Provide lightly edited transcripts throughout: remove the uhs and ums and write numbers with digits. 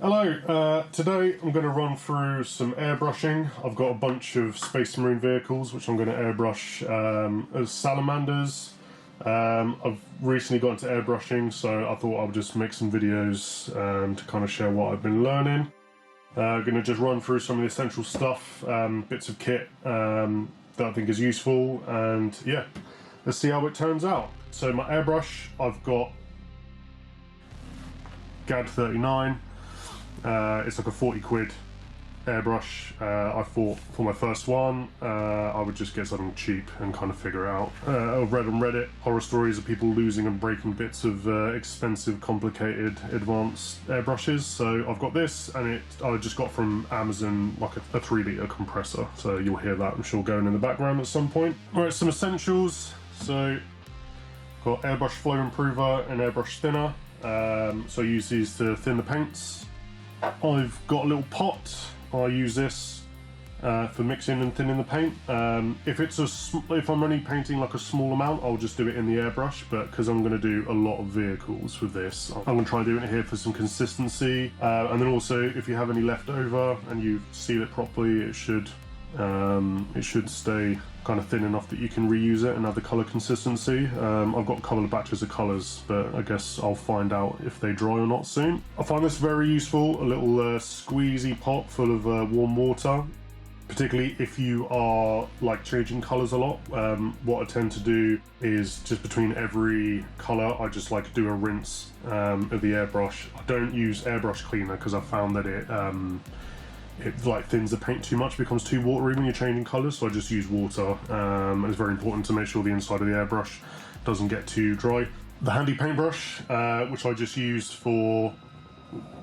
Hello, today I'm going to run through some airbrushing. I've got a bunch of Space Marine vehicles which I'm going to airbrush as salamanders. I've recently got into airbrushing, so I thought I would just make some videos to kind of share what I've been learning. I'm going to just run through some of the essential stuff, bits of kit that I think is useful, and yeah, let's see how it turns out. So my airbrush, I've got GAD 39. It's like a 40 quid airbrush. I thought for my first one I would just get something cheap and kind of figure it out. I've read on Reddit horror stories of people losing and breaking bits of expensive, complicated, advanced airbrushes, so I've got this, and I just got from Amazon like a 3-litre compressor, so you'll hear that I'm sure going in the background at some point. Alright, some essentials. So got airbrush flow improver and airbrush thinner. So I use these to thin the paints. I've got a little pot. I use this for mixing and thinning the paint. If I'm only painting like a small amount, I'll just do it in the airbrush, but because I'm going to do a lot of vehicles with this, I'm going to try doing it here for some consistency. And then also, if you have any left over and you seal it properly, it should stay kind of thin enough that you can reuse it and have the colour consistency. I've got a couple of batches of colours, but I guess I'll find out if they dry or not soon. I find this very useful, a little squeezy pot full of warm water, particularly if you are like changing colours a lot. What I tend to do is just between every colour, I just like do a rinse of the airbrush. I don't use airbrush cleaner because I found that it like thins the paint too much, becomes too watery when you're changing colours, so I just use water. And it's very important to make sure the inside of the airbrush doesn't get too dry. The handy paintbrush, which I just use for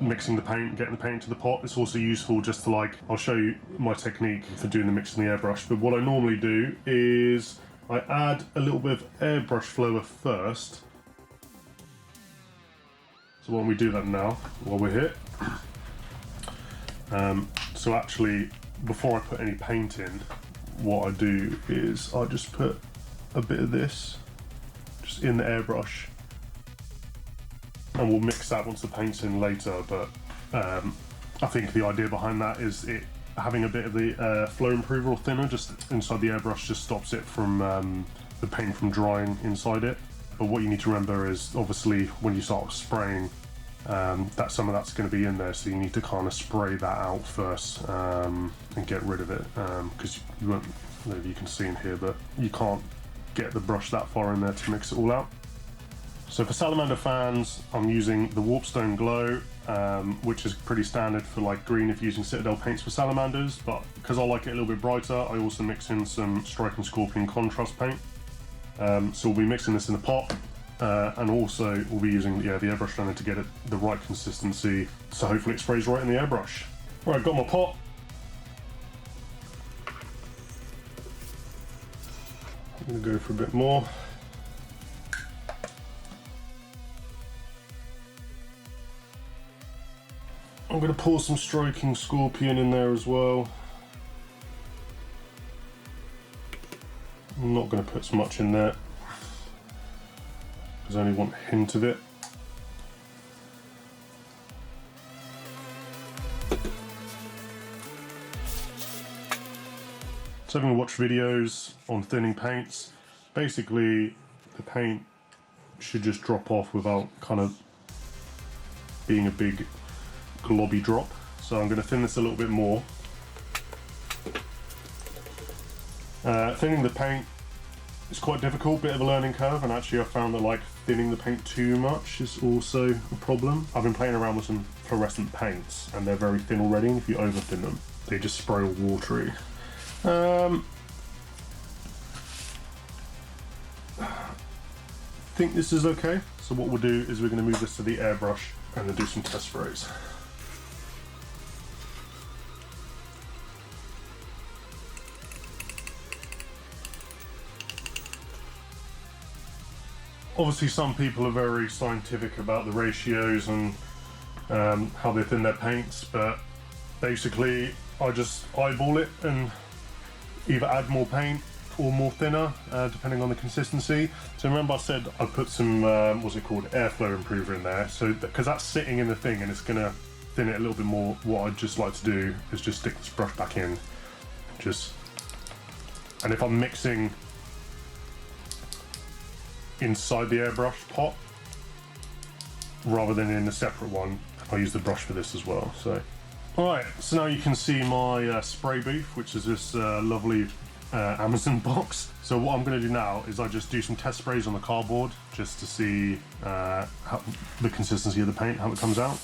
mixing the paint, getting the paint into the pot. It's also useful just to I'll show you my technique for doing the mix in the airbrush, but what I normally do is I add a little bit of airbrush flower first. So why don't we do that now while we're here. So actually, before I put any paint in, what I do is I just put a bit of this just in the airbrush, and we'll mix that once the paint's in later. But I think the idea behind that is having a bit of the flow improver or thinner just inside the airbrush just stops it from the paint from drying inside it. But what you need to remember is, obviously, when you start spraying, that some of that's going to be in there, so you need to kind of spray that out first and get rid of it, because you won't, I don't know if you can see in here, but you can't get the brush that far in there to mix it all out. So for salamander fans, I'm using the Warpstone Glow, which is pretty standard for like green if you're using Citadel paints for salamanders, but because I like it a little bit brighter, I also mix in some Strike and Scorpion contrast paint. So we'll be mixing this in the pot. And also we'll be using the airbrush thinner to get it the right consistency, so hopefully it sprays right in the airbrush. Right, got my pot. I'm going to go for a bit more. I'm going to pour some Striking Scorpion in there as well. I'm not going to put so much in there, I only want a hint of it. So having watched videos on thinning paints, basically the paint should just drop off without kind of being a big globby drop. So I'm going to thin this a little bit more. Thinning the paint is quite difficult, bit of a learning curve, and actually I found that thinning the paint too much is also a problem. I've been playing around with some fluorescent paints and they're very thin already, and if you over thin them, they just spray all watery. I think this is okay, so what we'll do is we're going to move this to the airbrush and then do some test sprays. Obviously some people are very scientific about the ratios and how they thin their paints, but basically I just eyeball it and either add more paint or more thinner, depending on the consistency. So remember I said I put some, what's it called, airflow improver in there, so because that's sitting in the thing and it's gonna thin it a little bit more, what I'd just like to do is just stick this brush back in. And if I'm mixing inside the airbrush pot rather than in a separate one, I use the brush for this as well. So, alright, so now you can see my spray booth, which is this lovely Amazon box. So what I'm going to do now is I just do some test sprays on the cardboard just to see how the consistency of the paint, how it comes out.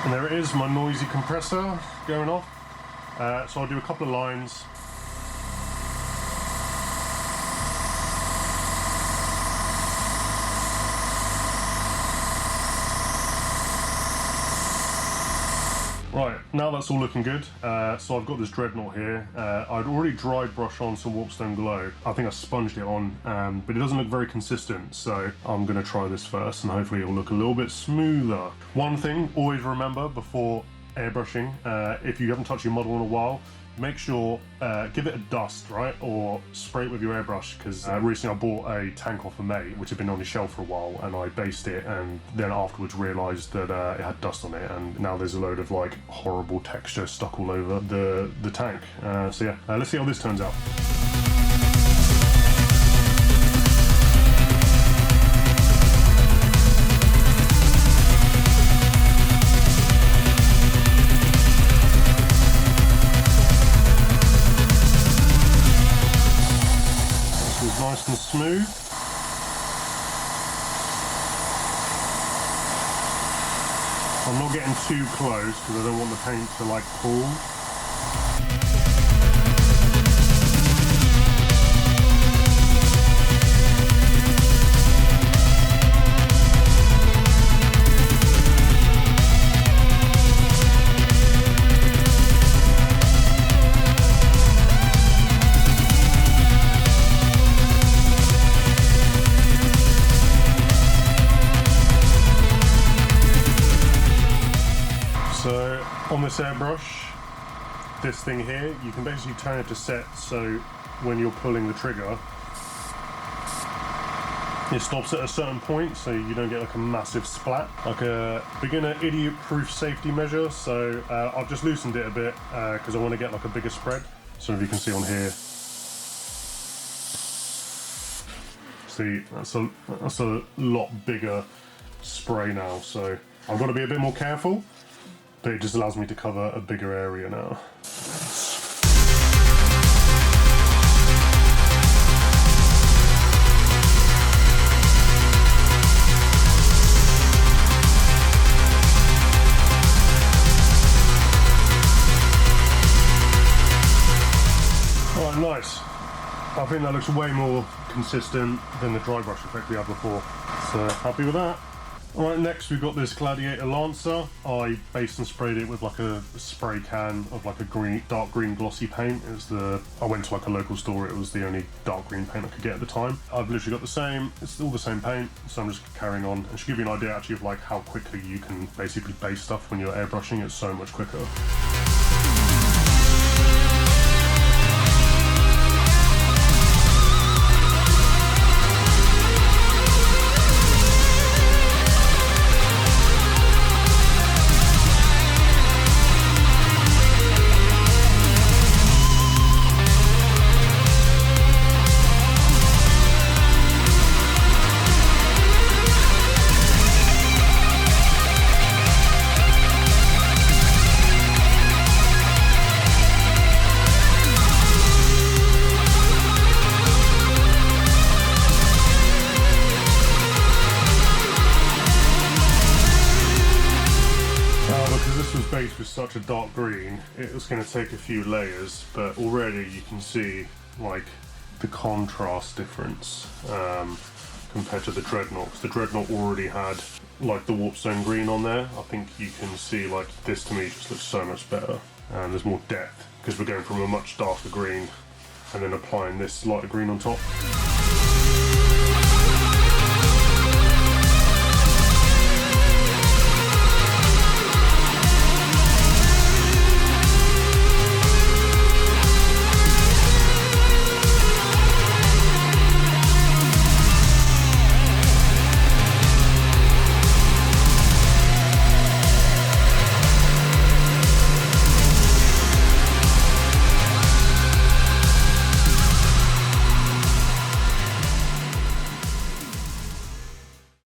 And there it is, my noisy compressor going off. So I'll do a couple of lines. Right, now that's all looking good. So I've got this dreadnought here. I'd already dry brush on some Warpstone Glow. I think I sponged it on, but it doesn't look very consistent. So I'm gonna try this first and hopefully it'll look a little bit smoother. One thing, always remember before airbrushing, if you haven't touched your model in a while, make sure, give it a dust, right? Or spray it with your airbrush, because recently I bought a tank off a mate, which had been on his shelf for a while, and I based it, and then afterwards realised that it had dust on it, and now there's a load of like horrible texture stuck all over the tank. So yeah, let's see how this turns out. Nice and smooth. I'm not getting too close because I don't want the paint to like pool. So on this airbrush, this thing here, you can basically turn it to set so when you're pulling the trigger, it stops at a certain point so you don't get like a massive splat, like a beginner idiot-proof safety measure. So I've just loosened it a bit because I want to get like a bigger spread. So if you can see on here, see that's a lot bigger spray now. So I've got to be a bit more careful, but it just allows me to cover a bigger area now. Alright, nice. I think that looks way more consistent than the dry brush effect we had before. So happy with that. Alright, next we've got this Gladiator Lancer. I based and sprayed it with like a spray can of like a dark green glossy paint. I went to like a local store, it was the only dark green paint I could get at the time. I've literally got the same, it's still the same paint, so I'm just carrying on. And to give you an idea actually of like how quickly you can basically base stuff when you're airbrushing, it's so much quicker. Based with such a dark green, it was going to take a few layers, but already you can see like the contrast difference compared to the Dreadnought, because the Dreadnought already had like the Warpstone green on there. I think you can see like this to me just looks so much better, and there's more depth because we're going from a much darker green and then applying this lighter green on top.